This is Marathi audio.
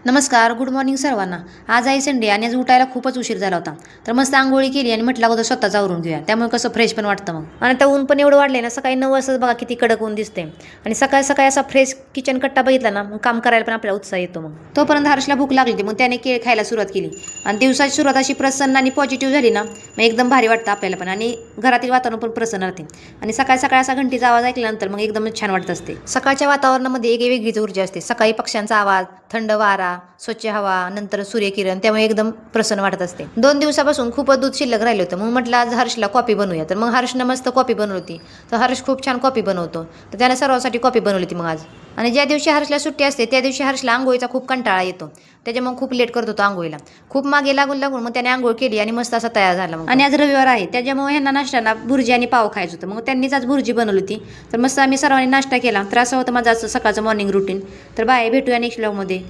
नमस्कार, गुड मॉर्निंग सर्वांना. आज आहे संडे आणि आज उठायला खूपच उशीर झाला होता. तर मस्त अंघोळी केली आणि म्हटलं अगोदर स्वतःच आवरून घेऊया. त्यामुळे कसं फ्रेश पण वाटतं मग. आणि आता ऊन पण एवढं वाढलंय ना, सकाळी 9 वाजताच बघा किती कडक ऊन दिसते. आणि सकाळी सकाळी असा फ्रेश किचन कट्टा बघितला ना, मग काम करायला पण आपल्याला उत्साह येतो मग. तोपर्यंत हर्षला भूक लागली होती, मग त्याने केळ खायला सुरुवात केली. आणि दिवसाची सुरुवात अशी प्रसन्न आणि पॉझिटिव्ह झाली ना, मग एकदम भारी वाटतं आपल्याला पण आणि घरातील वातावरण पण प्रसन्न राहते. आणि सकाळी सकाळी असा घंटीचा आवाज ऐकल्यानंतर मग एकदमच छान वाटत असते. सकाळच्या वातावरणामध्ये एक वेगळीच ऊर्जा असते. सकाळी पक्ष्यांचा आवाज, थंड वारा, स्वच्छ हवा, नंतर सूर्यकिरण, त्यामुळे एकदम प्रसन्न वाटत असते. 2 दिवसापासून खूपच दूध शिल्लक राहिलं होतं, मग म्हटलं आज हर्षला कॉफी बनवूया. तर मग हर्षनं मस्त कॉफी बनवली होती. तर हर्ष खूप छान कॉफी बनवतो, तर त्याने सर्वांसाठी कॉफी बनवली होती मग आज. आणि ज्या दिवशी हर्षला सुट्टी असते त्या दिवशी हर्षला आंघोळीचा खूप कंटाळा येतो. त्याच्यामुळे खूप लेट करत होतो आंघोळीला. खूप मागे लागून लागून मग त्याने आंघोळ केली आणि मस्त असा तयार झाला मग. आणि आज रविवार आहे, त्याच्यामुळे ह्यांना नाश्त्याला भुर्जी आणि पाव खायचं होतं. मग त्यांनीच आज भुर्जी बनवली होती. तर मस्त आम्ही सर्वांनी नाश्ता केला. तर असं होतं माझं आज सकाळचं मॉर्निंग रुटीन. तर बाय, भेटूया नेक्स्ट व्लॉगमध्ये.